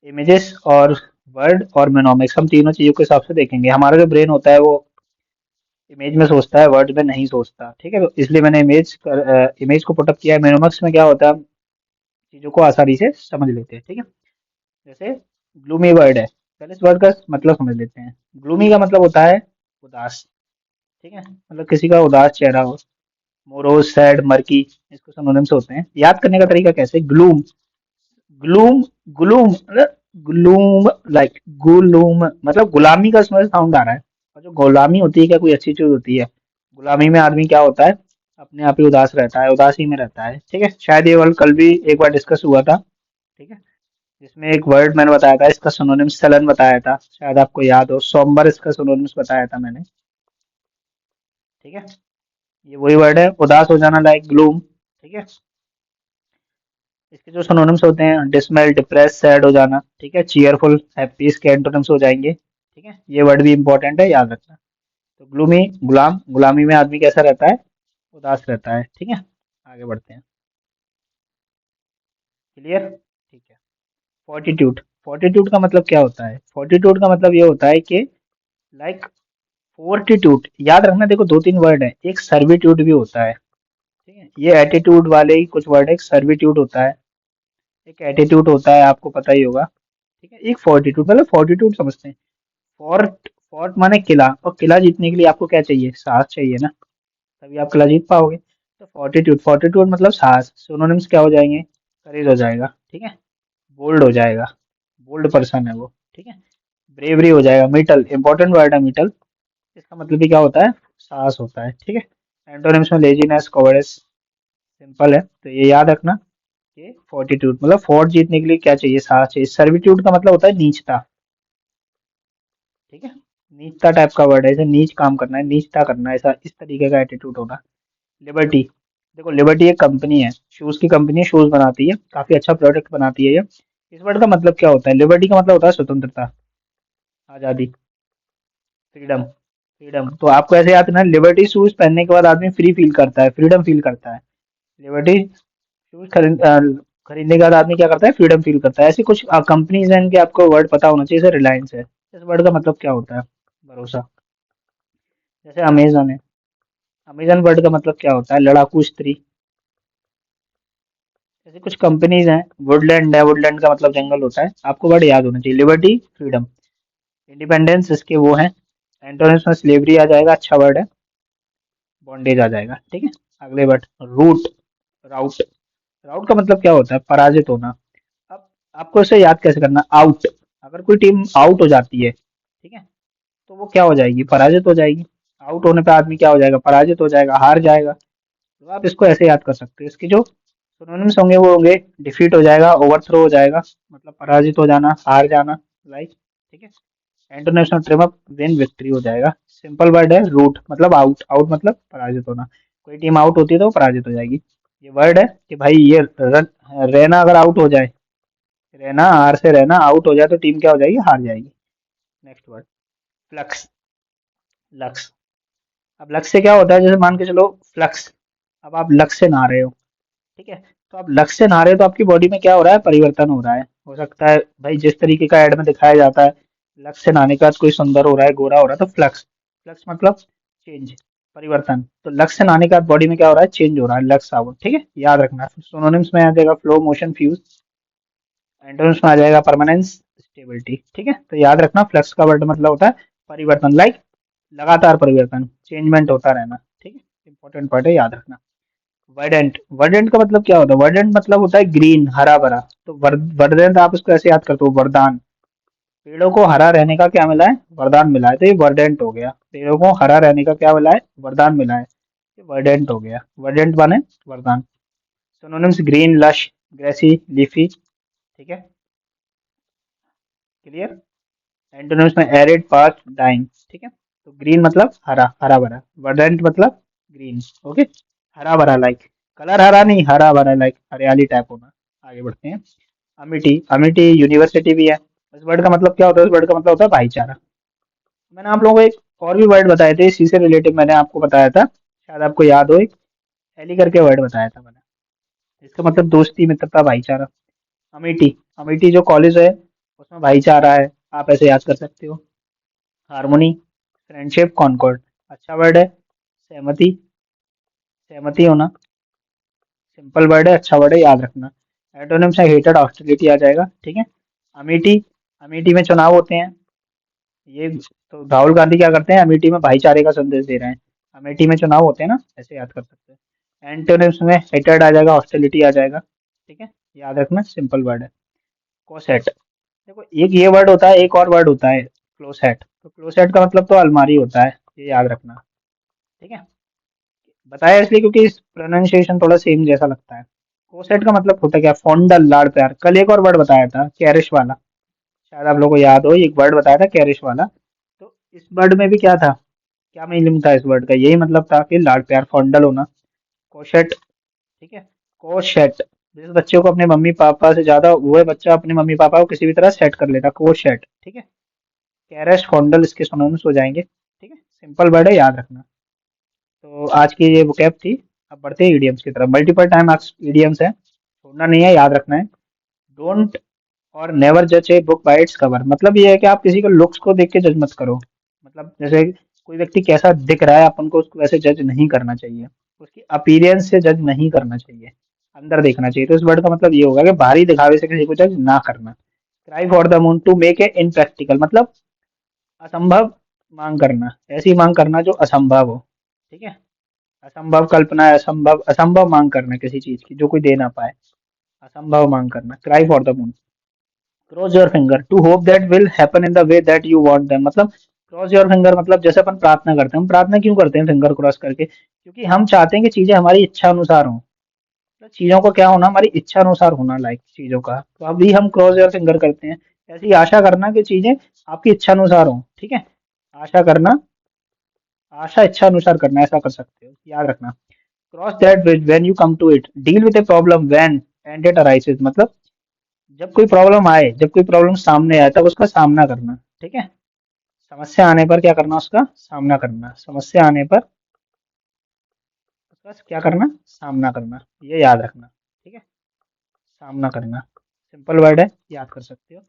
Images और word और मेनोमिक्स, हम तीनों चीज़ों के हिसाब से देखेंगे। हमारा जो ब्रेन होता है वो इमेज में सोचता है, वर्ड में नहीं सोचता। ठीक है, तो इसलिए मैंने इमेज को पुटअप किया है। मेनोमिक्स में क्या होता है, हम चीज़ों को आसानी से समझ लेते हैं। ठीक है, जैसे ग्लूमी वर्ड है, पहले इस वर्ड का मतलब समझ लेते हैं। ग्लूमी का मतलब होता है उदास। ठीक है, मतलब किसी का उदास चेहरा हो। मोरोज, सैड, मर्की, इसको सिनोनिम्स होते हैं। याद करने का तरीका कैसे, ग्लूम, ग्लूम, ग्लूम मतलब ग्लूम, लाइक गुलूम मतलब गुलामी का उसमें साउंड आ रहा है। और जो गुलामी होती है, क्या कोई अच्छी चीज होती है? गुलामी में आदमी क्या होता है, अपने आप ही उदास रहता है, उदासी में रहता है। ठीक है, शायद ये वर्ड कल भी एक बार डिस्कस हुआ था। ठीक है, जिसमें एक वर्ड मैंने बताया था, इसका सिनोनिम्स सलन बताया था, शायद आपको याद हो। सोमवार इसका सिनोनिम्स बताया था मैंने। ठीक है, ये वही वर्ड है, उदास हो जाना, लाइक ग्लूम। ठीक है, इसके जो सिनोनिम्स होते हैं, डिसमेल, डिप्रेस, सैड हो जाना। ठीक है, चीयरफुल, हैप्पी, इसके एंटोनिम्स हो जाएंगे। ठीक है, ये वर्ड भी इंपॉर्टेंट है, याद रखना। तो ग्लूमी, गुलाम, गुलामी में आदमी कैसा रहता है, उदास रहता है। ठीक है, आगे बढ़ते हैं। क्लियर? ठीक है। फोर्टिट्यूड, फोर्टिट्यूड का मतलब क्या होता है? फोर्टिट्यूड का मतलब ये होता है कि लाइक फोर्टिट्यूड, याद रखना, देखो दो तीन वर्ड है, एक सर्विट्यूड भी होता है। ठीक है, ये एटीट्यूड वाले ही कुछ वर्ड है। एक सर्विट्यूड होता है, एक एटीट्यूड होता है, आपको पता ही होगा। ठीक है, एक फोर्टिट्यूड, मतलब फोर्टिट्यूड समझते हैं। फोर्ट, फोर्ट माने किला, और किला जीतने के लिए आपको क्या चाहिए, साहस चाहिए ना, तभी आप किला जीत पाओगे। तो फोर्टिट्यूड, फोर्टिट्यूड मतलब साहस। सिनोनिम्स क्या हो जाएंगे, करेज हो जाएगा। ठीक है, बोल्ड हो जाएगा, बोल्ड पर्सन है वो। ठीक है, ब्रेवरी हो जाएगा। मिटल, इंपॉर्टेंट वर्ड है मिटल, इसका मतलब भी क्या होता है, साहस होता है। ठीक है, एंटोनिम्स में लेजीनेस, कवर्डिस, सिंपल है, तो ये याद रखना कि फोर्टिट्यूड मतलब फोर्ट जीतने के लिए क्या चाहिए, साहस चाहिए। सर्विट्यूड का मतलब होता है नीचता। ठीक है, नीचता टाइप का वर्ड है, ऐसे नीच काम करना है, नीचता करना है, ऐसा इस तरीके का एटीट्यूड होगा। लिबर्टी, देखो लिबर्टी एक कंपनी है, शूज की कंपनी है, शूज बनाती है, काफी अच्छा प्रोडक्ट बनाती है ये। इस वर्ड का मतलब क्या होता है, लिबर्टी का मतलब होता है स्वतंत्रता, आजादी, फ्रीडम। फ्रीडम, तो आपको ऐसे याद रखना, लिबर्टी शूज पहनने के बाद आदमी फ्री फील करता है, फ्रीडम फील करता है। लिबर्टी शूज खरीदने के बाद आदमी क्या करता है, फ्रीडम फील करता है। ऐसी कुछ कंपनीज हैं, इनके आपको वर्ड पता होना चाहिए, जैसे रिलायंस है, इस वर्ड का मतलब क्या होता है, भरोसा। जैसे अमेजन है, अमेजन वर्ड का मतलब क्या होता है, लड़ाकू स्त्री। ऐसे कुछ कंपनीज हैं, वुडलैंड है, वुडलैंड का मतलब जंगल होता है, आपको वर्ड याद होना चाहिए। लिबर्टी, फ्रीडम, इंडिपेंडेंस, इसके वो है। एंटोनिम्स में स्लेवरी आ जाएगा, अच्छा वर्ड है। बॉन्डेज आ जाएगा। ठीक है, अगले वर्ड, रूट, राउट। राउट का मतलब क्या होता है, पराजित होना। अब आपको इसे याद कैसे करना, आउट, अगर कोई टीम आउट हो जाती है, ठीक है, तो वो क्या हो जाएगी, पराजित हो जाएगी। आउट होने पे आदमी क्या हो जाएगा, पराजित हो जाएगा, हार जाएगा। तो आप इसको ऐसे याद कर सकते हो। इसके जो सिनोनिम्स होंगे वो होंगे, डिफीट हो जाएगा, ओवरथ्रो हो जाएगा, मतलब पराजित हो जाना, हार जाना, लाइक। ठीक है, international trim up, win, victory हो जाएगा। सिंपल वर्ड है, रूट मतलब आउट, आउट मतलब पराजित होना। कोई टीम आउट होती है तो वो पराजित हो जाएगी। ये वर्ड है कि भाई ये रहना अगर आउट हो जाए, रहना, हार से रहना आउट हो जाए, तो टीम क्या हो जाएगी, हार जाएगी। Next word, flux, lux. अब लक्स से क्या होता है, जैसे मान के चलो फ्लक्स, अब आप लक्स से नहा रहे हो। ठीक है, तो आप लक्स से नहा रहे हो, तो आपकी बॉडी में क्या हो रहा है, परिवर्तन हो रहा है। हो सकता है भाई जिस तरीके का एड में दिखाया जाता है, लक्स से नहाने के बाद कोई सुंदर हो रहा है, गोरा हो रहा है, तो फ्लक्स, फ्लक्स मतलब चेंज, परिवर्तन। तो लक्स से नहाने के बाद बॉडी में क्या हो रहा है, चेंज हो रहा है, लक्स आउट। ठीक है, याद रखना। सिनोनिम्स में आ जाएगा, फ्लो, मोशन, फ्यूज। एंटोनिम्स में आ जाएगा, परमानेंस, स्टेबिलिटी। ठीक है, तो याद रखना, फ्लक्स का वर्ड मतलब होता है परिवर्तन, लाइक लगातार परिवर्तन, चेंजमेंट होता रहना। ठीक है, इंपॉर्टेंट पार्ट है, याद रखना। वर्डेंट, वर्डेंट का मतलब क्या होता है, वर्डेंट मतलब होता है ग्रीन, हरा भरा। तो वर्डेंट आप इसको ऐसे याद करते हो, वरदान। पेड़ों को हरा रहने का क्या मिला है, वरदान मिला है, तो ये वर्डेंट हो गया। पेड़ों को हरा रहने का क्या मिला है, वरदान मिला है, ये वर्डेंट हो गया। वर्डेंट माने वरदान। Synonyms, green, lush, grassy, leafy. ठीक है, क्लियर? एंटोनिम्स में एरिड, पार्च, डाइंग। ठीक है, तो ग्रीन मतलब हरा, हरा भरा। वर्डेंट मतलब ग्रीन। ओके, हरा भरा, लाइक कलर हरा नहीं, हरा भरा, लाइक हरियाली टाइप होना। आगे बढ़ते हैं। अमिटी, अमिटी यूनिवर्सिटी भी है। इस वर्ड का मतलब क्या होता है, इस वर्ड का मतलब होता है भाईचारा। मैंने आप लोगों को एक और भी वर्ड बताए थे इसी से रिलेटेड, मैंने आपको बताया था, शायद आपको याद हो, एक एली करके वर्ड बताया था मैंने। इसका मतलब दोस्ती, मित्रता, भाईचारा। अमेठी, अमेठी जो कॉलेज है, वो उसमें भाईचारा है, आप ऐसे याद कर सकते हो। हार्मोनी, फ्रेंडशिप, कॉन्कॉर्ड, अच्छा वर्ड है। सहमति, सहमति होना, सिंपल वर्ड है, अच्छा वर्ड है, याद रखना। एंटोनिम्स है हेटेड, हॉस्टिलिटी आ जाएगा, ठीक है। अमिटी, अमिटी में चुनाव होते हैं। ये तो राहुल गांधी क्या करते हैं, अमेठी में भाईचारे का संदेश दे रहे हैं। अमेठी में चुनाव होते हैं ना, ऐसे याद कर सकते हैं। एंटोनिम्स में हेटेड आ जाएगा, हॉस्टिलिटी आ जाएगा, ठीक है। याद रखना, सिंपल वर्ड है। कोसेट, देखो एक ये वर्ड होता है, एक और वर्ड होता है क्लोसेट। तो क्लोसेट का मतलब तो अलमारी होता है, ये याद रखना, ठीक है। बताया इसलिए क्योंकि इस प्रोनाउंसिएशन थोड़ा सेम जैसा लगता है। कोसेट का मतलब होता है क्या, फॉन्डल, लाड़ प्यार। कल एक और वर्ड बताया था, कैरिश वाला, शायद आप लोगों को याद हो, एक वर्ड बताया था कैरिश वाला। तो इस वर्ड में भी क्या था, क्या मीनिंग था इस वर्ड का, यही मतलब था कि लाड़ प्यार, फॉन्डल होना। कोशेट, ठीक है। कोशेट, जिस बच्चे को अपने मम्मी पापा से ज्यादा, वह बच्चा अपने मम्मी पापा को किसी भी तरह सेट कर लेता, कोशेट, ठीक है। कैरेश, फॉन्डल इसके सिनोनिम्स हो जाएंगे, ठीक है। सिंपल वर्ड है, याद रखना। तो आज की ये वोकैब थी। अब बढ़ते हैं इडियम्स की तरफ। मल्टीपल टाइम इडियम्स है, छोड़ना नहीं है, याद रखना है। डोंट और नेवर जज a book by its cover, मतलब ये है कि आप किसी के लुक्स को देख के जज मत करो। मतलब जैसे कोई व्यक्ति कैसा दिख रहा है, अपन को उसको वैसे जज नहीं करना चाहिए, उसकी अपीयरेंस से जज नहीं करना चाहिए, अंदर देखना चाहिए। तो इस वर्ड का मतलब ये होगा कि बाहरी दिखावे से किसी को जज ना करना। Cry for the moon, to make a impractical, मतलब असंभव मांग करना, ऐसी मांग करना जो असंभव हो, ठीक है। असंभव कल्पना, असंभव, असंभव मांग करना किसी चीज की जो कोई दे ना पाए, असंभव मांग करना। Cry for the moon. Cross your finger, to hope that will happen in the way that you want them, मतलब क्रॉस योर फिंगर मतलब जैसे अपन प्रार्थना करते हैं, हम प्रार्थना क्यों करते हैं फिंगर क्रॉस करके, क्योंकि हम चाहते हैं कि चीजें हमारी इच्छा अनुसार हों। तो चीजों को क्या होना, हमारी इच्छा अनुसार होना, लाइक चीजों का, तो अभी हम क्रॉस योर फिंगर करते हैं। ऐसी ही आशा करना कि चीजें आपकी इच्छा अनुसार हों, ठीक है। आशा करना, आशा इच्छा अनुसार करना, ऐसा कर सकते हो, याद रखना। Cross that bridge when you come to it, deal with a problem when and it arises, मतलब जब कोई प्रॉब्लम आए, जब कोई प्रॉब्लम सामने आए, तब उसका सामना करना, ठीक है। समस्या आने पर क्या करना, उसका सामना करना, समस्या आने पर उसका क्या करना, सामना करना, ये याद रखना, ठीक है। सामना करना, सिंपल वर्ड है, याद कर सकते हो।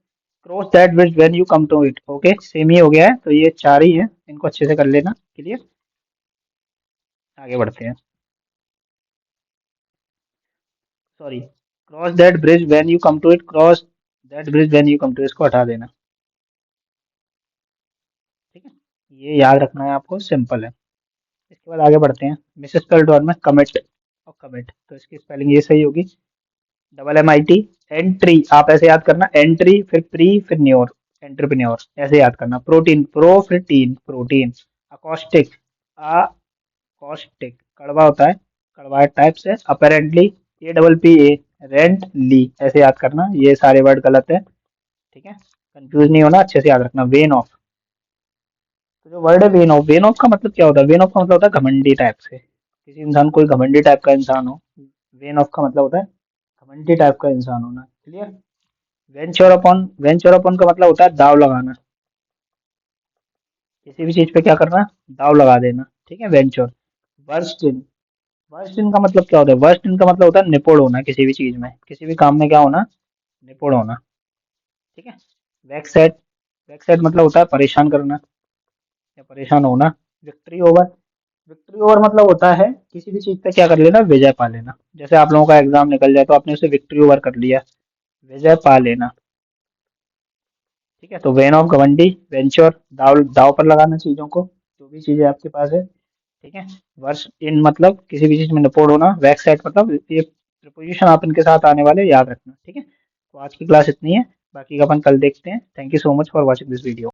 Cross that bridge when you come to it, okay, same ही हो गया है, तो ये चार ही है, इनको अच्छे से कर लेना, क्लियर। आगे बढ़ते हैं। Sorry, cross that bridge when you come to it, cross that bridge when you come to, इसको हटा देना, ठीक है। ये याद रखना है आपको, सिंपल है। इसके बाद आगे बढ़ते हैं। मिसेस पेल्टोर में कमिट और कमिट, तो इसकी स्पेलिंग ये सही होगी, double M I T. Entry, आप ऐसे याद करना, एंट्री फिर प्री फिर न्योर, एंटरप्रेन्योर, ऐसे याद करना। प्रोटीन, प्रो फिर टीन, प्रोटीन। अकॉस्टिक, अकॉस्टिक, कड़वा होता है, कड़वा टाइप से। Apparently, A double P A, rent ly, ऐसे याद करना, ये सारे वर्ड गलत है, ठीक है। कंफ्यूज नहीं होना, अच्छे से याद रखना। वेन ऑफ, तो जो वर्ड है वेन ऑफ, वेन ऑफ का मतलब क्या होता है, वेन ऑफ का मतलब होता है घमंडी टाइप से, किसी इंसान, कोई घमंडी टाइप का इंसान हो, वेन ऑफ का मतलब होता है घमंडी टाइप का इंसान होना, clear. Venture upon, venture upon का मतलब होता है दाव लगाना, किसी भी चीज पे क्या करना, दाव लगा देना, ठीक है, venture. Worst in, worst in का मतलब क्या होता है, वर्स्ट इन का मतलब होता है निपुण होना किसी भी चीज में, किसी भी काम में क्या होना, निपुण होना, ठीक है। वैक्सेट, वैक्सेट मतलब होता है परेशान करना या परेशान होना। विक्ट्री ओवर, विक्ट्री ओवर मतलब होता है किसी भी चीज पे क्या कर लेना, विजय पा लेना। जैसे आप लोगों का एग्जाम निकल जाए तो आपने उसे विक्ट्री ओवर कर लिया, विजय पा लेना, ठीक है। तो वेन ऑफ घमंडी, वेंचर दाव, दाव पर लगाना चीजों को, जो भी चीजें आपके पास है, ठीक है। वर्ष इन मतलब किसी भी चीज में निपुण होना, बैक साइड मतलब ये प्रीपोजिशन आप इनके साथ आने वाले, याद रखना, ठीक है। तो आज की क्लास इतनी है, बाकी का अपन कल देखते हैं। Thank you so much for watching this video.